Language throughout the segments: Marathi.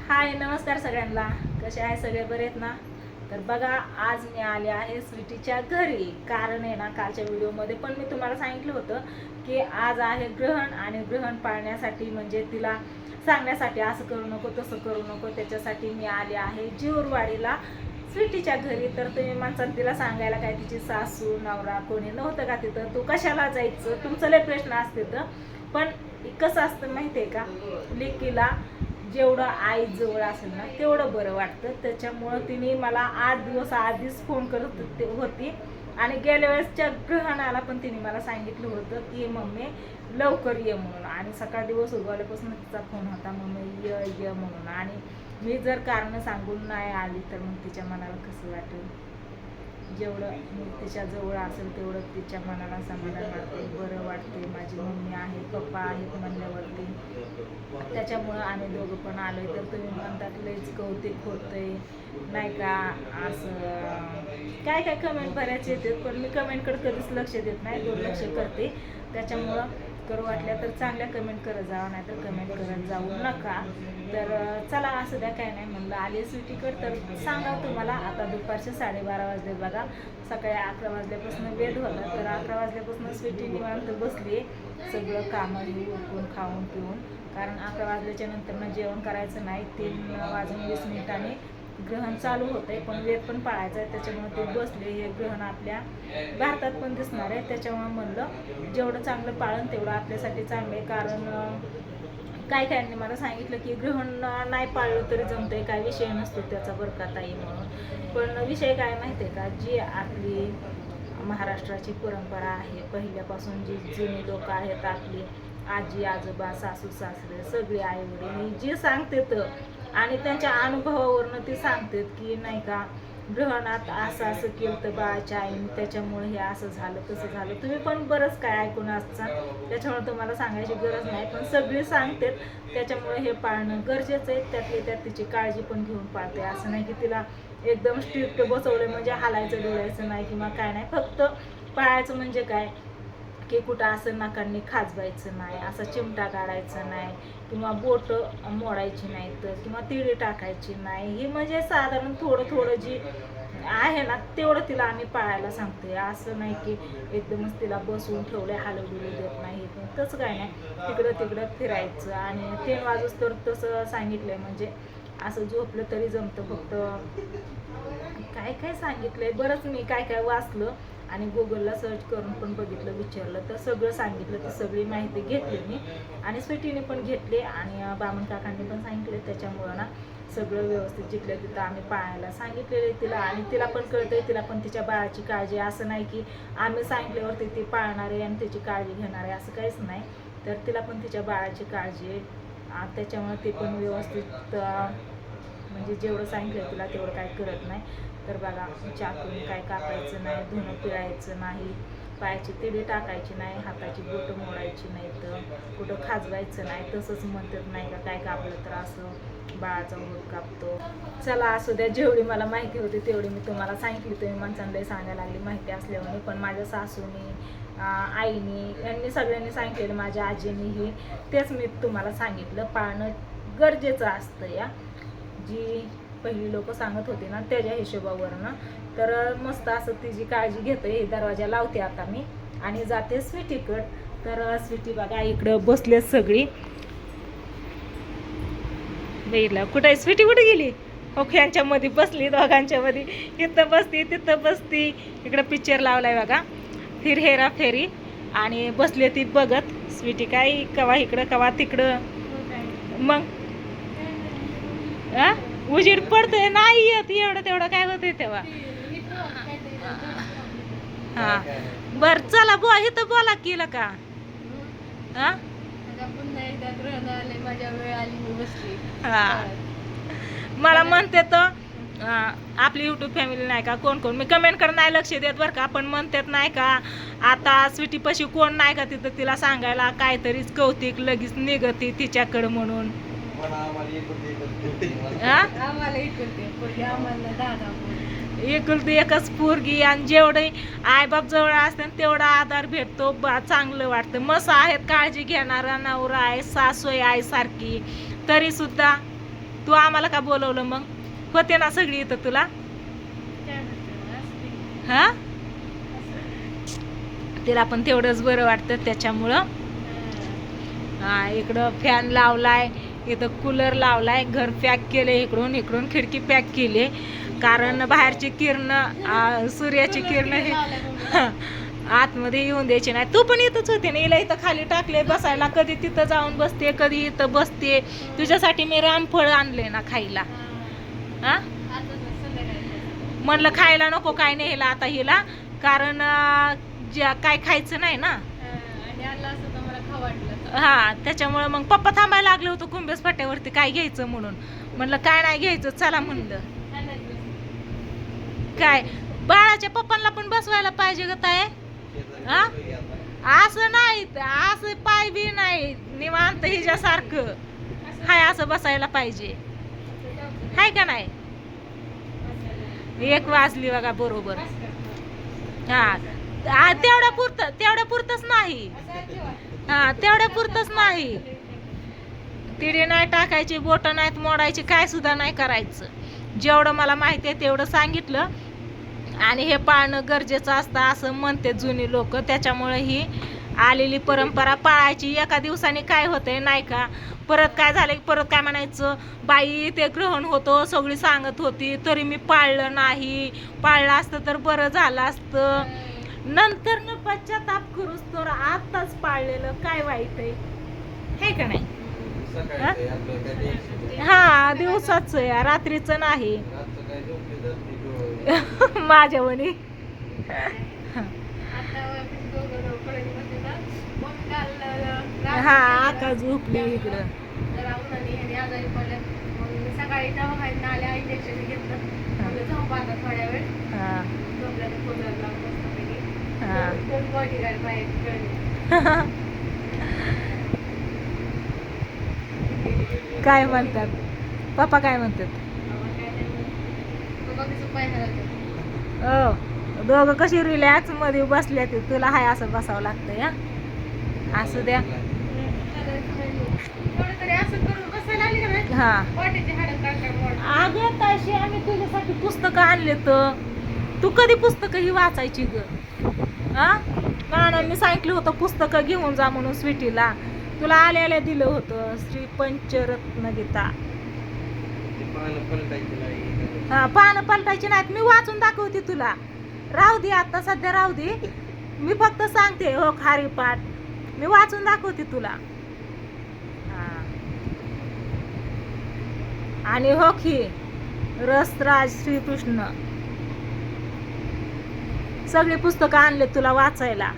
हाय नमस्कार सगळ्यांना. कसे आहे सगळे, बरे आहेत ना? तर बघा, आज मी आले आहे स्वीटीच्या घरी. कारण आहे ना, कालच्या व्हिडिओमध्ये पण मी तुम्हाला सांगितलं होतं की आज आहे ग्रहण, आणि ग्रहण पाळण्यासाठी म्हणजे तिला सांगण्यासाठी असं करू नको तसं करू नको, त्याच्यासाठी मी आले आहे जीवरवाडीला स्वीटीच्या घरी. तर तुम्ही माणसाला तिला सांगायला काय, तिची सासू नवरा कोणी नव्हतं का तिथं? तू कशाला जायचं? तुमचं लय प्रश्न असते. तर पण कसं असतं माहिती आहे का, लेकीला जेवढं आई जवळ असेल ना तेवढं बरं वाटतं. त्याच्यामुळं तिने मला 8 दिवस आधीच फोन करत होती, आणि गेल्या वेळेसच्या ग्रहणाला पण तिने मला सांगितलं होतं की मम्मी लवकर ये म्हणून. आणि सकाळ दिवस उगवल्यापासून तिचा फोन होता, मम्मी ये म्हणून. आणि मी जर कारण सांगून नाही आली तर मग तिच्या मनाला कसं वाटेल? जेवढं मी तिच्या जवळ असेल तेवढं तिच्या मनाला समाधान वाटते, बरं वाटते. माझी मम्मी आहे, पप्पा आहेत म्हणल्यावरती. त्याच्यामुळं आम्ही दोघं पण आलोय. तर तुम्ही म्हणतात लयच कौतिक होतंय नाही का, असं काय काय कमेंट बऱ्याच येतात, पण मी कमेंटकडे कधीच लक्ष देत नाही, दुर्लक्ष करते. त्याच्यामुळं करू वाटल्या तर चांगल्या कमेंट करत जावा, नाही तर कमेंट करत जाऊ नका. तर चला, असं द्या, काय नाही म्हणलं आले स्वीटीकडं. तर सांगा तुम्हाला, आता दुपारचे 12:30 वाजले बघा. सकाळी 11 वाजल्यापासून वेध होता, तर 11 वाजल्यापासून स्वीटी निवांत बसली, सगळं कामं हे उरकून खाऊन पिऊन. कारण 11 वाजल्याच्या नंतर जेवण करायचं नाही. 3:20 ग्रहण चालू होतंय, पण वेद पण पाळायचा आहे. त्याच्यामुळे ते बसले. हे ग्रहण आपल्या भारतात पण दिसणार आहे, त्याच्यामुळे म्हणलं जेवढं चांगलं पाळन तेवढं आपल्यासाठी चांगलं आहे. कारण काय कायांनी मला सांगितलं की ग्रहण नाही पाळलं तरी जमतंय, काय विषय नसतो त्याचा बरं का ताई म्हणून. पण विषय काय माहिती आहे का, जी आपली महाराष्ट्राची परंपरा आहे, पहिल्यापासून जी जुनी लोक आहेत, आपली आजी आजोबा सासू सासरे सगळे आई वडील जे सांगतात, आणि त्यांच्या अनुभवावरनं ते सांगतात की नाही का, ग्रहणात असं असं केलं तर बाळाच्या आईने, त्याच्यामुळे हे असं झालं तसं झालं. तुम्ही पण बरंच काय ऐकून असता, त्याच्यामुळे तुम्हाला सांगायची गरज नाही, पण सगळी सांगतात. त्याच्यामुळे हे पाळणं गरजेचं आहे. त्यातली त्यात तिची काळजी पण घेऊन पाळते. असं नाही की तिला एकदम स्ट्रिक्ट बसवलं म्हणजे हालायचं डोळायचं नाही किंवा काय नाही. फक्त पाळायचं म्हणजे काय की कुठं असं नाकांनी खाजवायचं नाही, असं चिमटा काढायचा नाही, किंवा बोट मोडायची नाही, तर किंवा तिळी टाकायची नाही. ही म्हणजे साधारण थोडं थोडं जी आहे ना तेवढं तिला आम्ही पाळायला सांगतोय. असं नाही की एकदमच तिला बसवून ठेवले, हलवलेलं देत नाही, तसं काय नाही. तिकडं तिकडं फिरायचं. आणि 3 वाजूस तर तसं सांगितलंय, म्हणजे असं झोपलं तरी जमतं. फक्त काय काय सांगितलंय बरंच, मी काय काय वाचलं आणि गुगलला सर्च करून पण बघितलं, विचारलं, तर सगळं सांगितलं. ती सगळी माहिती घेतली मी, आणि स्वीटीने पण घेतली, आणि बामण काकांनी पण सांगितले. त्याच्यामुळं ना सगळं व्यवस्थित जिथलं तिथं आम्ही पाळायला सांगितलेलं तिला. आणि तिला पण कळतंय, तिला पण तिच्या बाळाची काळजी. असं नाही की आम्ही सांगितल्यावरती ती पाळणार आहे आणि त्याची काळजी घेणार आहे, असं काहीच नाही. तर तिला पण तिच्या बाळाची काळजी आहे. त्याच्यामुळे ती पण व्यवस्थित म्हणजे जेवढं सांगितलं तिला तेवढं काय करत नाही. तर बघा, चाकून काय कापायचं नाही, धुणं पिळायचं नाही, पायाची तिडी टाकायची नाही, हाताची बोटं मोडायची नाही, तर कुठं खाजवायचं नाही. तसंच म्हणतात नाही का, काय कापलं तर असं बाळाचा बोट कापतो. चला, असू द्या, जेवढी मला माहिती होती तेवढी मी तुम्हाला सांगितली. तुम्ही माणसांना सांगायला लागली माहिती असल्यामुळे. पण माझ्या सासूनी, आईनी, यांनी सगळ्यांनी सांगितलेलं, माझ्या आजीनीही तेच मी तुम्हाला सांगितलं. पाळणं गरजेचं असतं. या जी पहिली लोक सांगत होते ना त्याच्या हिशोबावरनं. तर मस्त असं तिची काळजी घेते. दरवाजा लावते आता मी आणि जाते स्वीटीकडं. तर स्वीटी बघा इकडं बसले सगळी. बैला कुठं आहे स्वीटी? कुठे गेली? ओके, यांच्या मध्ये बसली, दोघांच्या मध्ये. इथं बसती तिथं बसती. इकडं पिक्चर लावलाय बघा, फिर हेरा फेरी, आणि बसले ती बघत. स्वीटी काय कवा इकडं कवा तिकडं. मग उजीड पडतोय नाही येत, एवढं तेवढं काय होतंय तेव्हा. हा, बर चला इथं बोला केलं का. हा, मला म्हणते तर आपली युट्यूब फॅमिली नाही का, कोण कोण, मी कमेंट कर नाही लक्ष देत बरं का, पण म्हणतात नाही का आता स्वीटीपाशी कोण नाही का तिथं तिला सांगायला काहीतरीच कौतिक लगेच निघती तिच्याकडं म्हणून. एकुलती एकच पोरगी, आणि जेवढे आईबाप जवळ असते तेवढा आधार भेटतो, चांगलं वाटतं. मस्त आहेत, काळजी घेणारा नवरा आहे, सासू आहे आईसारखी, तरी सुद्धा तू आम्हाला का बोलवलं मग? होते ना सगळी इथं तुला. हा, तिला पण तेवढंच बरं वाटतं त्याच्यामुळं. हा, इकडं फॅन लावलाय, इथं कूलर लावलाय, घर पॅक केले, इकडून इकडून खिडकी पॅक केली, कारण बाहेरची किरण, सूर्याची किरण हे आतमध्ये येऊन द्यायची नाही. तू पण इथंच होते ना, हिला इथं खाली टाकले बसायला, कधी तिथं जाऊन बसते, कधी इथं बसते. तुझ्यासाठी मी रामफळ आणले ना खायला. हा, म्हणलं खायला नको काय नाही हिला आता हिला, कारण काय खायचं नाही ना. हा, त्याच्यामुळे मग पप्पा थांबायला लागले होतं कुंभेस फाट्यावरती काय घ्यायचं म्हणून. म्हणलं काय नाही घ्यायचं, चला म्हणलं. काय बाळाच्या पप्पांना पण बसवायला पाहिजे ग ताय. हा, असं नाही, असं पाय बी नाही निवांत हिच्यासारखं हाय असं बसायला पाहिजे, हाय का नाही. 1 वाजली बघा बरोबर. हा, तेवढ्या पुरतच नाही. हा, तेवढ्या पुरतच नाही. तिडी नाही टाकायची, बोट नाहीत मोडायची, काय सुद्धा नाही करायचं. जेवढं मला माहिती आहे तेवढं सांगितलं. आणि हे पाळणं गरजेचं असतं असं म्हणते जुनी लोक. त्याच्यामुळे ही आलेली परंपरा पाळायची. एका दिवसाने काय होतंय नाही का, परत काय झालं की परत काय म्हणायचं, बाई ते ग्रहण होतं सगळी सांगत होती तरी मी पाळलं नाही, पाळलं असतं तर बरं झालं असतं. नंतर न पश्चाताप करूस तर आताच पाळलेलं काय वाईट आहे का नाही. हा, दिवसाच आहे, रात्रीचं नाही. माझ्या वणी हा, आका झोपली इकडं. सकाळी दवाखान्यात आल्या, इंजेक्शन घेतलं, झोप आता थोड्या वेळ. काय म्हणतात पप्पा, काय म्हणतात? दोघं कशी रिलॅक्स मध्ये बसल्या ते, तुला हाय असं बसावं लागतंय. हा, असू द्या. हा, अगं ताशी आम्ही तुझ्यासाठी पुस्तकं आणले तर तू कधी पुस्तकं ही वाचायची ग? हा, ना मी सांगितलं होतं पुस्तकं घेऊन जा म्हणून स्वीटीला. तुला आल्या दिलं होतं श्री पंचरत्न गीता. हा, पानं पलटायची नाहीत, मी वाचून दाखवते तुला. राहू दे आता सध्या, राहू दे. मी फक्त सांगते हो खारी पाठ, मी वाचून दाखवते तुला. आणि हो की रसराज श्रीकृष्ण सगळी पुस्तकं आणले तुला वाचायला.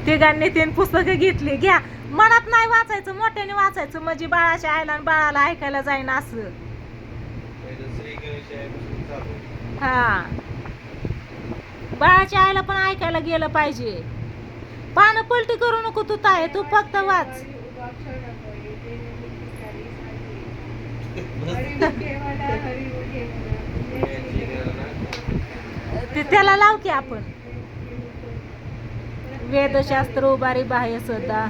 तिघांनी 3 पुस्तकं घेतली. घ्या, मनात नाही वाचायचं, मोठ्याने वाचायचं, म्हणजे बाळाच्या आईला आणि बाळाला ऐकायला जाईन असं. हा, बाळाच्या आईला पण ऐकायला गेलं पाहिजे. पानं पलटी करू नको तू ताय, तू फक्त वाच. त्याला लाव की आपण वेदशास्त्र उभारी बाह्य सदा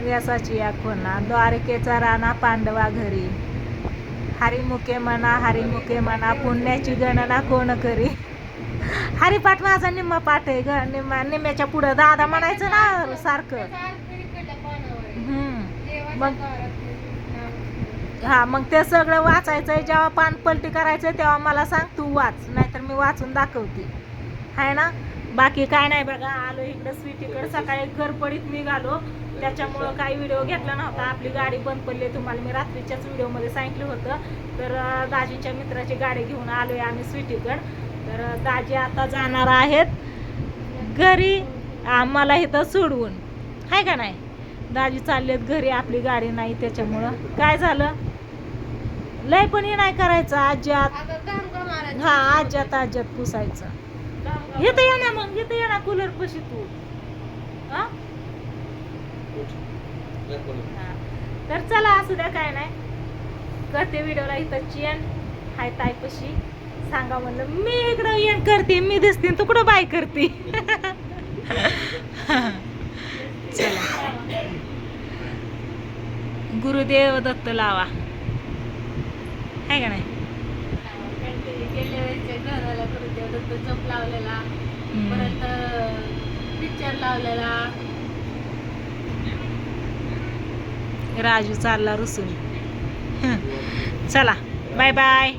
व्यासाची आखोना द्वारकेचा राणा पांडवा घरी. हरिमुखे हरिमुखे म्हणा पुण्याची गणना कोण करी. हरिपाठ माझा निम्मा पाठ आहे ग, निम्म्याच्या पुढं दादा म्हणायचं ना सारखं. मग हा, मग ते सगळं वाचायचंय. जेव्हा पान पलटी करायचंय तेव्हा मला सांग, तू वाच, नाहीतर मी वाचून दाखवते, हाय ना. बाकी काय नाही बघा. आलो इकडं स्वीटीकडं, सकाळी गडबडीत निघालो त्याच्यामुळं काही व्हिडिओ घेतला नव्हता. आपली गाडी बंद पडली, तुम्हाला मी रात्रीच्याच व्हिडिओमध्ये सांगितलं होतं. तर दाजीच्या मित्राची गाडी घेऊन आलोय आम्ही स्वीटीकडं. तर दाजी आता जाणार आहेत घरी आम्हाला इथं सोडवून, हाय का नाही. दाजी चाललेत घरी, आपली गाडी नाही त्याच्यामुळं. काय झालं, लय पण हे नाही करायचं आज्यात. हा, आज्यात पुसायचं. इथं ये ना, मग इथं ये ना कूलर पशी तू. हा, तर चला असू द्या, काय नाही करते व्हिडिओला इथं चेन हाय ताईपशी सांगा म्हणलं. मी इकडं करते मी दिसते तू कुठं बाय करते चला गुरुदेव दत्त लावा आहे का नाही गेल्या वेळेच्या घराला गुरुदेव दत्त जप लावलेला, परत पिक्चर लावलेला. राजू चालला रुसून चला बाय बाय.